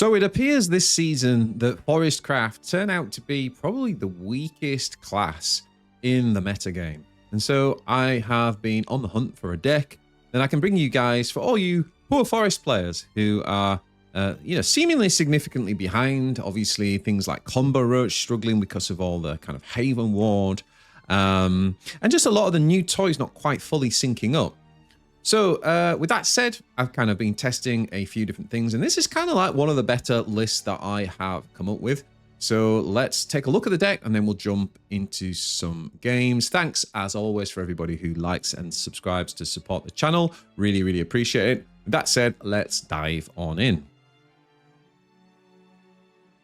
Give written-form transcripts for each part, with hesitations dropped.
So it appears this season that Forestcraft turn out to be probably the weakest class in the metagame. And so I have been on the hunt for a deck that I can bring you guys for all you poor forest players who are seemingly significantly behind. Obviously, things like Combo Roach struggling because of all the kind of Haven Ward, and just a lot of the new toys not quite fully syncing up. So with that said, I've kind of been testing a few different things, and this is kind of like one of the better lists that I have come up with. So let's take a look at the deck, and then we'll jump into some games. Thanks, as always, for everybody who likes and subscribes to support the channel. Really, really appreciate it. With that said, let's dive on in.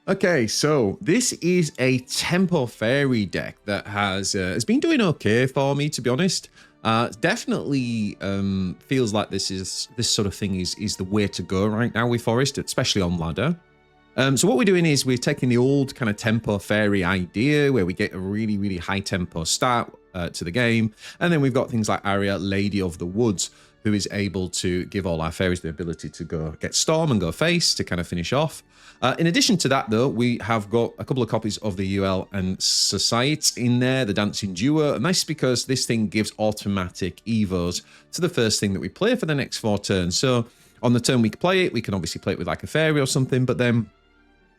Okay, so this is a Tempo Fairy deck that has been doing okay for me, to be honest. Definitely feels like this sort of thing is the way to go right now with Forest, especially on ladder. So what we're doing is we're taking the old kind of Tempo Fairy idea where we get a really, really high tempo start to the game. And then we've got things like Arya, Lady of the Woods, who is able to give all our fairies the ability to go get Storm and go face to kind of finish off. In addition to that, though, we have got a couple of copies of the UL and Society in there, the Dancing Duo. And that's because this thing gives automatic evos to the first thing that we play for the next 4 turns. So on the turn we play it, we can obviously play it with like a fairy or something, but then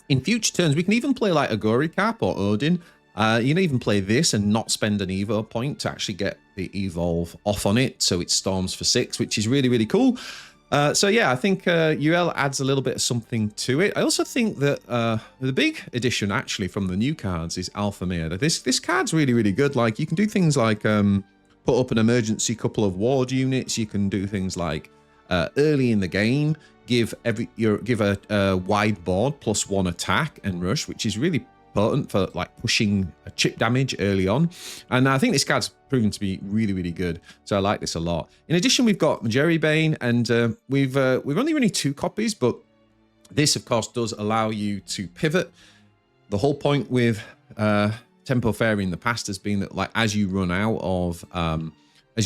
in future turns, we can even play like a Gorikap or Odin. You can even play this and not spend an evo point to actually get the evolve off on it. So it storms for 6, which is really, really cool. So yeah, I think UL adds a little bit of something to it. I also think that the big addition actually from the new cards is Alpha Mare. This card's really, really good. Like you can do things like put up an emergency couple of ward units. You can do things like early in the game, give a wide board +1 attack and rush, which is really potent for like pushing a chip damage early on. And I think this card's proven to be really, really good. So I like this a lot. In addition, we've got Jerrybane, and we've only running 2 copies, but this of course does allow you to pivot. The whole point with Tempo Fairy in the past has been that like as you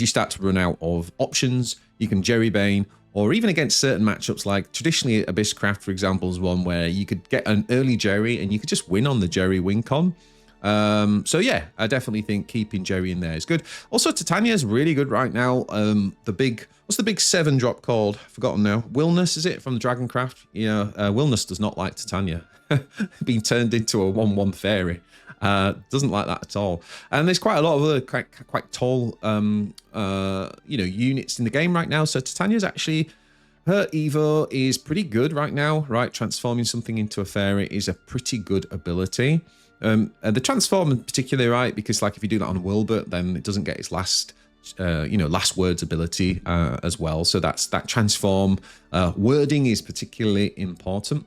start to run out of options, you can Jerrybane, or even against certain matchups, like traditionally Abysscraft, for example, is one where you could get an early Jerry and you could just win on the Jerry win con. So yeah, I definitely think keeping Jerry in there is good. Also, Titania is really good right now. What's the big 7-drop called? Forgotten now. Willness, is it, from the Dragoncraft? Yeah, Willness does not like Titania. Being turned into a 1/1 fairy. Doesn't like that at all. And there's quite a lot of other quite tall units in the game right now. So Titania's actually, her evo is pretty good right now, right? Transforming something into a fairy is a pretty good ability. The transform in particular, right? Because like if you do that on Wilbert, then it doesn't get its last words ability as well. So that transform wording is particularly important.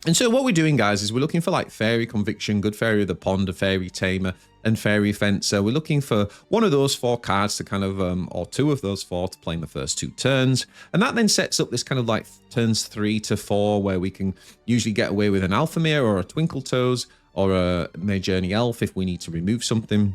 And so what we're doing, guys, is we're looking for like Fairy Conviction, Good Fairy of the Pond, a Fairy Tamer, and Fairy Fencer. We're looking for one of those 4 cards to kind of, or 2 of those 4 to play in the first 2 turns. And that then sets up this kind of like turns 3 to 4, where we can usually get away with an Alpha Mare or a Twinkle Toes or a May Journey Elf if we need to remove something.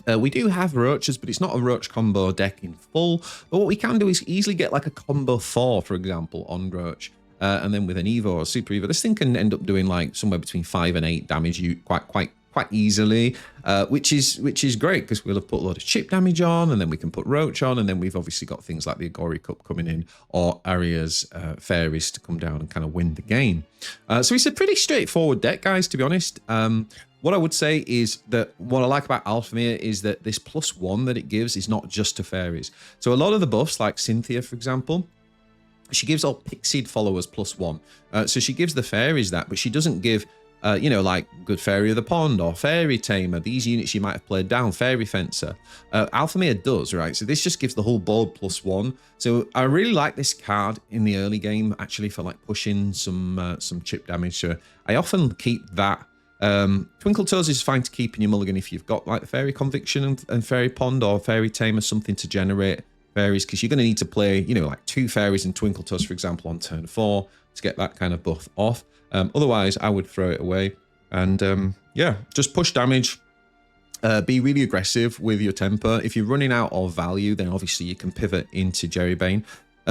We do have Roaches, but it's not a Roach combo deck in full. But what we can do is easily get like a combo 4, for example, on Roach. And then with an Evo or Super Evo, this thing can end up doing like somewhere between 5 and 8 damage quite easily, which is great because we'll have put a lot of chip damage on, and then we can put Roach on, and then we've obviously got things like the Agori Cup coming in, or Arya's Fairies to come down and kind of win the game. So it's a pretty straightforward deck, guys, to be honest. What I would say is that what I like about Alphamere is that this +1 that it gives is not just to fairies. So a lot of the buffs, like Cynthia, for example, she gives all Pixied followers +1. So she gives the fairies that, but she doesn't give, like Good Fairy of the Pond or Fairy Tamer, these units you might have played down, Fairy Fencer. Alphamere does, right? So this just gives the whole board +1. So I really like this card in the early game, actually, for like pushing some chip damage. So I often keep that. Twinkle Toes is fine to keep in your mulligan if you've got like the Fairy Conviction and Fairy Pond or Fairy Tamer, something to generate fairies, because you're going to need to play, like 2 fairies and Twinkle Toes, for example, on turn 4 to get that kind of buff off. Otherwise, I would throw it away. And yeah, just push damage. Be really aggressive with your temper. If you're running out of value, then obviously you can pivot into Jerrybane.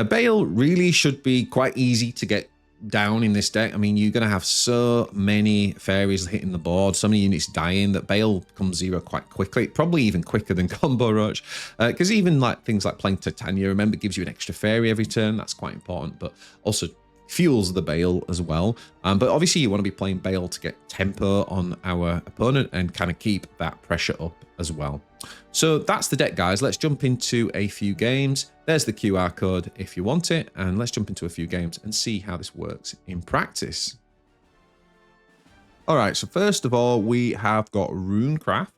Bale really should be quite easy to get down in this deck, I mean, you're going to have so many fairies hitting the board, so many units dying that Bale becomes 0 quite quickly, probably even quicker than Combo Roach. Because even like things like playing Titania, remember, gives you an extra fairy every turn. That's quite important, but also fuels the Bale as well. But obviously you want to be playing Bale to get tempo on our opponent and kind of keep that pressure up as well. So that's the deck, guys. Let's jump into a few games. There's the QR code if you want it, and let's jump into a few games and see how this works in practice. All right, so first of all, we have got Runecraft.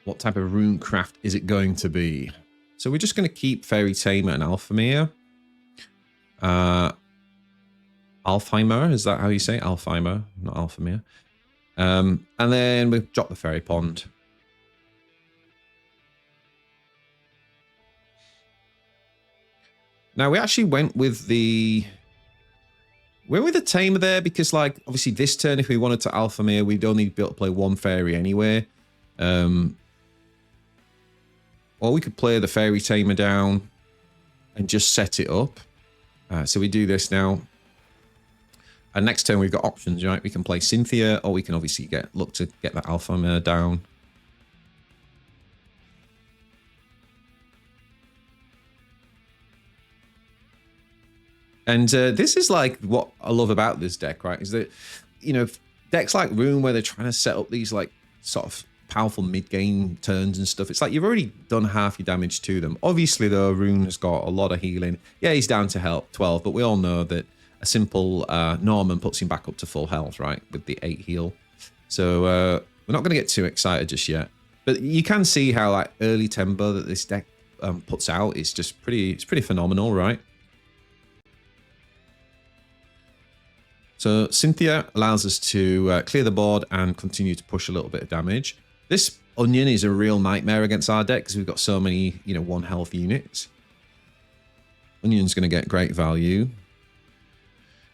What type of Runecraft is it going to be? So we're just going to keep Fairy Tamer and Alphamere. Alfheimer, is that how you say it? Alfheimer, not Alphamere. And then we've dropped the Fairy Pond. Now we actually went with the Tamer there because, like, obviously this turn, if we wanted to Alphamere, we'd only be able to play one fairy anyway. Or we could play the Fairy Tamer down and just set it up. So we do this now. And next turn we've got options, right? We can play Cynthia, or we can obviously look to get that Alphamere down. And this is like what I love about this deck, right? Is that, you know, decks like Rune, where they're trying to set up these like sort of powerful mid-game turns and stuff, it's like you've already done half your damage to them. Obviously, though, Rune has got a lot of healing. Yeah, he's down to health 12, but we all know that a simple Norman puts him back up to full health, right? With the 8 heal. So we're not going to get too excited just yet. But you can see how like early tempo that this deck puts out is just pretty phenomenal, right? So Cynthia allows us to clear the board and continue to push a little bit of damage. This Onion is a real nightmare against our deck because we've got so many, you know, 1 health units. Onion's going to get great value.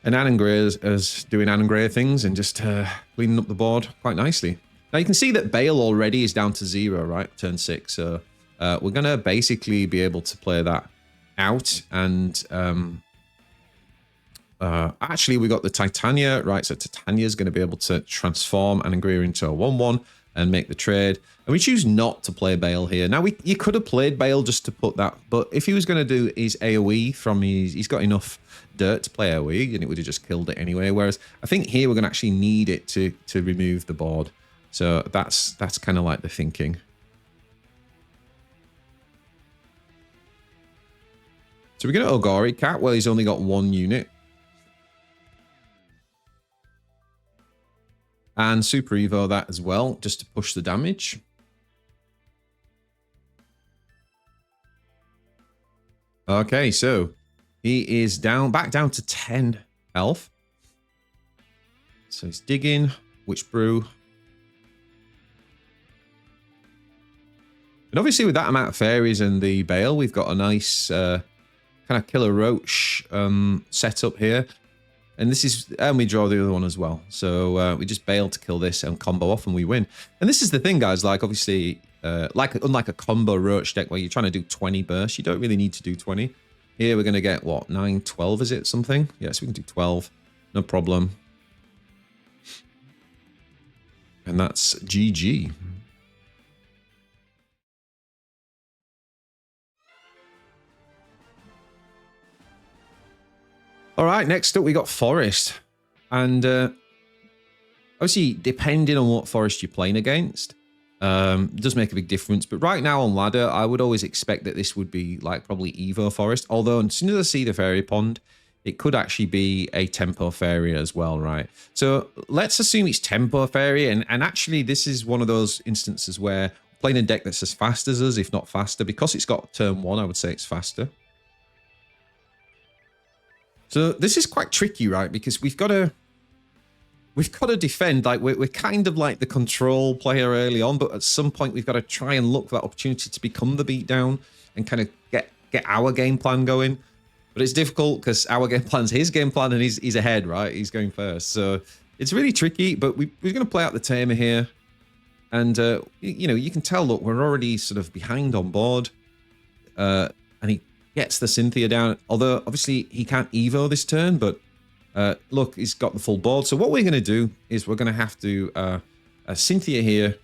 And Annangray is doing Annangray things and just cleaning up the board quite nicely. Now you can see that Bale already is down to 0, right? Turn 6. So we're going to basically be able to play that out. And actually we got the Titania, right? So Titania's going to be able to transform Annangray into a 1/1 and make the trade. And we choose not to play Bale here. Now, you could have played Bale just to put that, but if he was going to do his AoE from he's got enough dirt to play AoE, and it would have just killed it anyway. Whereas I think here we're going to actually need it to remove the board. So that's kind of like the thinking. So we're going to Ogori Cat. Well, he's only got 1 unit. And Super Evo that as well, just to push the damage. Okay, so he is back down to 10 health. So he's digging, Witch Brew. And obviously with that amount of fairies and the Bale, we've got a nice kind of Killer Roach setup here. And this is, and we draw the other one as well. So we just Bale to kill this and combo off and we win. And this is the thing, guys, like obviously, unlike a combo Roach deck where you're trying to do 20 bursts, you don't really need to do 20. Here we're going to get, what, 9, 12 is it, something? Yes, we can do 12, no problem. And that's GG. All right, next up we got Forest. And obviously, depending on what Forest you're playing against, it does make a big difference. But right now on ladder, I would always expect that this would be like probably Evo Forest. Although as soon as I see the Fairy Pond, it could actually be a Tempo Fairy as well, right? So let's assume it's Tempo Fairy. And actually, this is one of those instances where playing a deck that's as fast as us, if not faster, because it's got turn 1, I would say it's faster. So this is quite tricky, right? Because we've got to defend. Like we're kind of like the control player early on, but at some point we've got to try and look for that opportunity to become the beatdown and kind of get our game plan going. But it's difficult because our game plan's his game plan, and he's ahead, right? He's going first, so it's really tricky. But we're going to play out the Tamer here, and you know, you can tell. Look, we're already sort of behind on board, and gets the Cynthia down. Although, obviously, he can't Evo this turn, but look, he's got the full board. So what we're going to do is we're going to have to Cynthia here.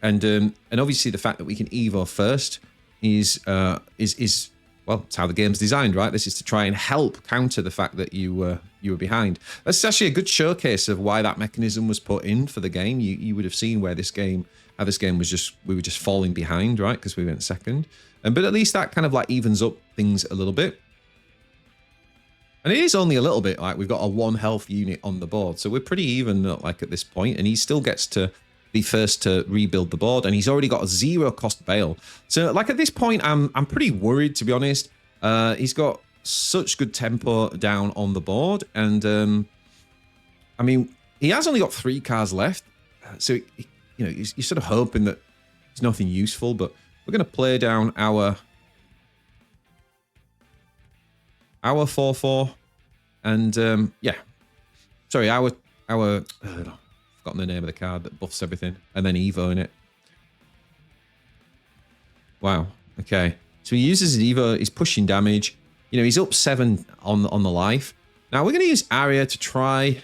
And obviously the fact that we can Evo first is well, it's how the game's designed, right? This is to try and help counter the fact that you were behind. That's actually a good showcase of why that mechanism was put in for the game. You would have seen where this game, how this game was just, we were just falling behind, right? Because we went second. But at least that kind of like evens up things a little bit. And it is only a little bit, like we've got a 1 health unit on the board. So we're pretty even like at this point, and he still gets to be first to rebuild the board, and he's already got a 0 cost bail. So like at this point, I'm pretty worried, to be honest. He's got such good tempo down on the board, and I mean, he has only got 3 cards left. So you know, you're sort of hoping that it's nothing useful, but we're going to play down our 4/4, and yeah, sorry, our forgotten the name of the card that buffs everything, and then Evo in it. Wow. Okay. So he uses his Evo. He's pushing damage. You know, he's up 7 on the life. Now we're going to use Aria to try.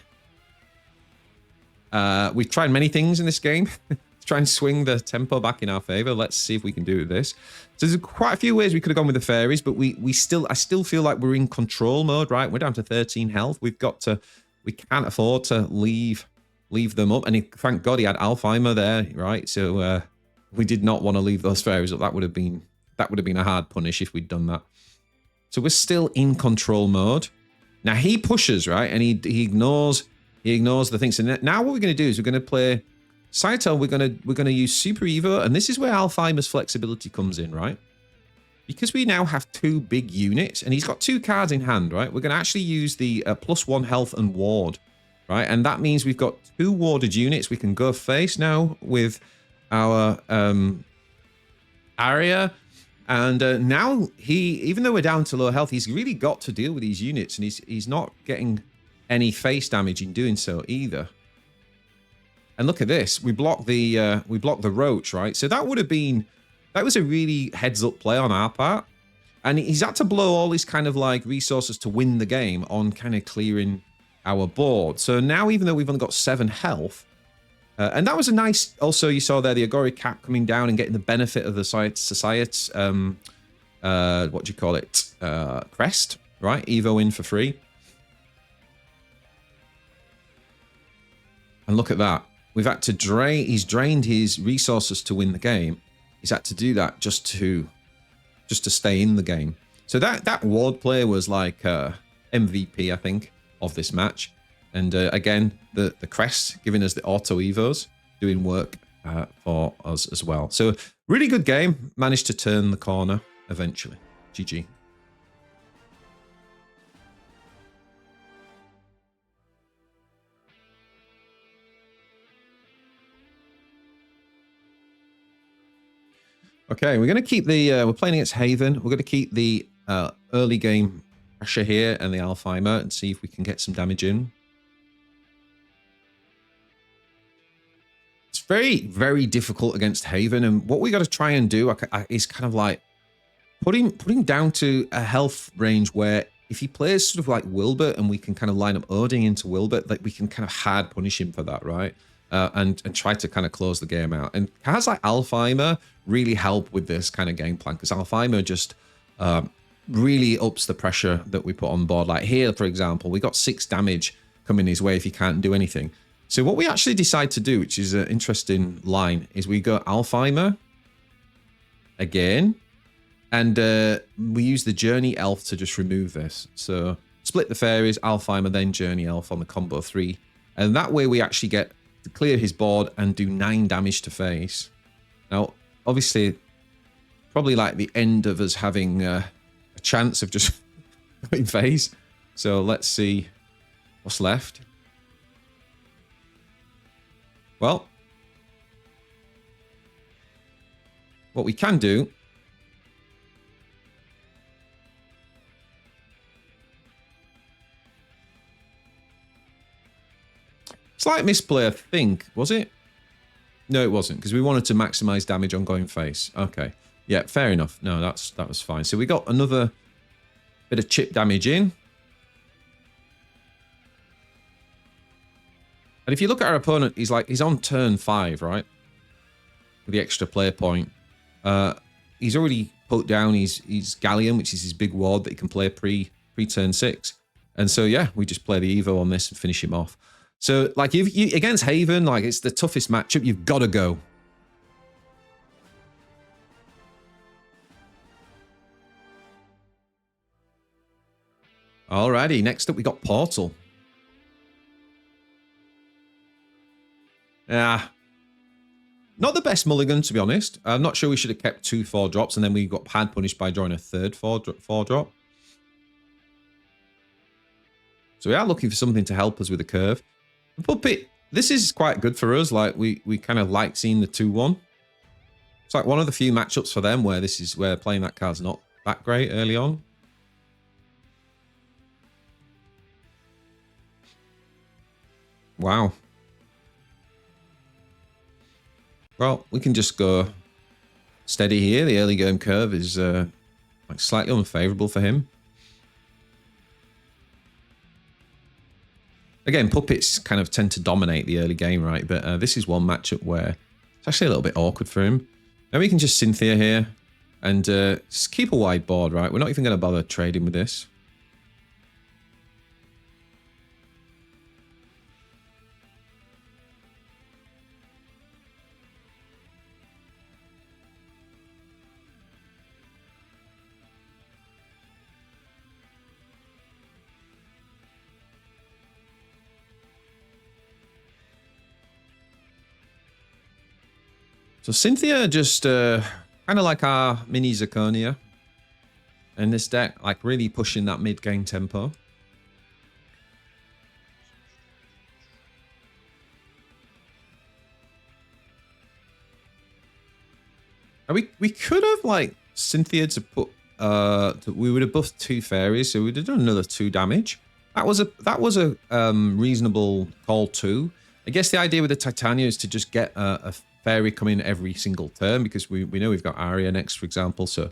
We've tried many things in this game to try and swing the tempo back in our favor. Let's see if we can do it with this. So there's quite a few ways we could have gone with the fairies, but I still feel like we're in control mode, right? We're down to 13 health. We can't afford to leave them up, and thank God he had Alfheimer there, right? So we did not want to leave those fairies up. That would have been a hard punish if we'd done that. So we're still in control mode. Now he pushes, right, and he ignores the things. So now what we're going to do is we're going to play Saito. We're going to use Super Evo, and this is where Alfheimer's flexibility comes in, right? Because we now have 2 big units, and he's got 2 cards in hand, right? We're going to actually use the +1 health and ward. Right, and that means we've got 2 warded units. We can go face now with our Aria, and now even though we're down to low health, he's really got to deal with these units, and he's not getting any face damage in doing so either. And look at this, we block the roach, right? So that was a really heads up play on our part, and he's had to blow all his kind of like resources to win the game on kind of clearing our board. So now, even though we've only got 7 health, and that was a nice, also you saw there the Agori cap coming down and getting the benefit of the Society's, what do you call it, crest, right? Evo in for free. And look at that. We've had to he's drained his resources to win the game. He's had to do that just to stay in the game. So that ward play was like MVP, I think, of this match. And again, the crest giving us the auto evos, doing work for us as well. So really good game. Managed to turn the corner eventually. GG. Okay, we're going to keep we're playing against Haven. We're going to keep the early game pressure here and the Alfheimer and see if we can get some damage in. It's very, very difficult against Haven, and what we got to try and do is kind of like putting down to a health range where if he plays sort of like Wilbert and we can kind of line up Odin into Wilbert, like we can kind of hard punish him for that, right? And try to kind of close the game out. And cards like Alfheimer really help with this kind of game plan, because Alfheimer just really ups the pressure that we put on board. Like here, for example, we got 6 damage coming his way if he can't do anything. So what we actually decide to do, which is an interesting line, is we go Alfheimer again, and we use the Journey Elf to just remove this. So split the fairies, Alfheimer, then Journey Elf on the combo 3. And that way we actually get to clear his board and do 9 damage to face. Now, obviously, probably like the end of us having a chance of just going face. So let's see what's left. Well, what we can do slight misplay, I think, was it? No, it wasn't, because we wanted to maximize damage on going face. Okay. Yeah, fair enough. No, that was fine. So we got another Bit of chip damage in. And if you look at our opponent, he's on turn 5, right? With the extra player point. He's already put down his Galleon, which is his big ward that he can play pre-turn 6. And so, yeah, we just play the Evo on this and finish him off. So, like, you against Haven, like, it's the toughest matchup. You've got to go. Alrighty, next up we got Portal. Yeah. Not the best mulligan, to be honest. I'm not sure we should have kept 2 4-drops, and then we got hand punished by drawing a third 4-drop. So we are looking for something to help us with the curve. The Puppet, this is quite good for us. Like, we kind of like seeing the 2-1. It's like one of the few matchups for them where playing that card's not that great early on. Wow. Well, we can just go steady here. The early game curve is like slightly unfavorable for him. Again, Puppets kind of tend to dominate the early game, right? But this is one matchup where it's actually a little bit awkward for him. Now we can just Cynthia here and just keep a wide board, right? We're not even going to bother trading with this. So Cynthia just kind of like our mini Zirconia in this deck, like really pushing that mid-game tempo. And we could have like Cynthia to put we would have buffed 2 fairies, so we'd have done another 2 damage. That was a reasonable call too. I guess the idea with the Titania is to just get a fairy come in every single turn, because we know we've got Arya next, for example. So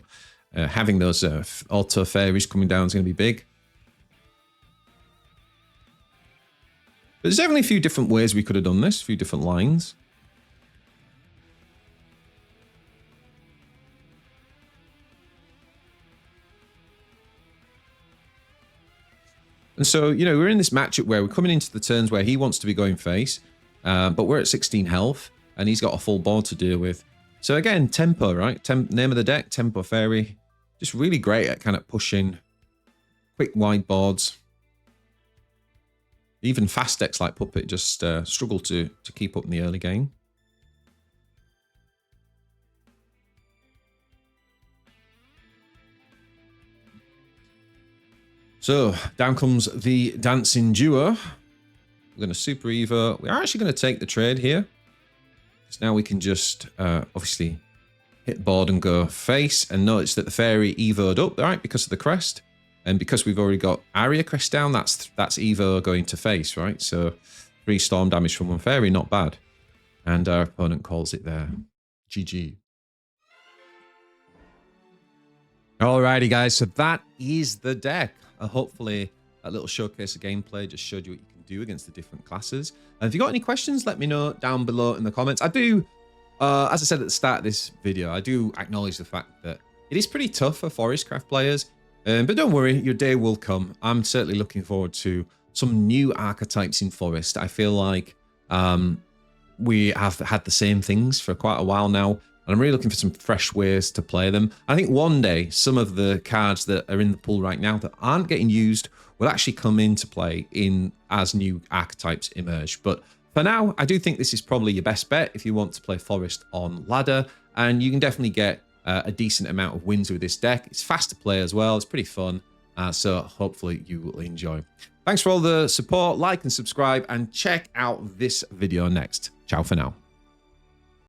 having those auto fairies coming down is going to be big. But there's definitely a few different ways we could have done this, a few different lines. And so, you know, we're in this matchup where we're coming into the turns where he wants to be going face, but we're at 16 health. And he's got a full board to deal with. So again, tempo, right? Name of the deck, Tempo Fairy. Just really great at kind of pushing quick wide boards. Even fast decks like Puppet just struggle to keep up in the early game. So down comes the Dancing Duo. We're going to Super Evo. We are actually going to take the trade here. So now we can just obviously hit board and go face, and notice that the fairy evoed up, right, because of the crest. And because we've already got Arya crest down, that's evo going to face, right? So 3 storm damage from 1 fairy, not bad. And our opponent calls it there. GG. Alrighty, guys, so that is the deck. Hopefully that little showcase of gameplay just showed you what you can do against the different classes. And if you got any questions, let me know down below in the comments. I do, as I said at the start of this video, I do acknowledge the fact that it is pretty tough for Forestcraft players. But don't worry, your day will come. I'm certainly looking forward to some new archetypes in Forest. I feel like we have had the same things for quite a while now, and I'm really looking for some fresh ways to play them. I think one day, some of the cards that are in the pool right now that aren't getting used will actually come into play as new archetypes emerge. But for now, I do think this is probably your best bet if you want to play Forest on ladder, and you can definitely get a decent amount of wins with this deck. It's fast to play as well. It's pretty fun. So hopefully you will enjoy. Thanks for all the support. Like and subscribe, and check out this video next. Ciao for now.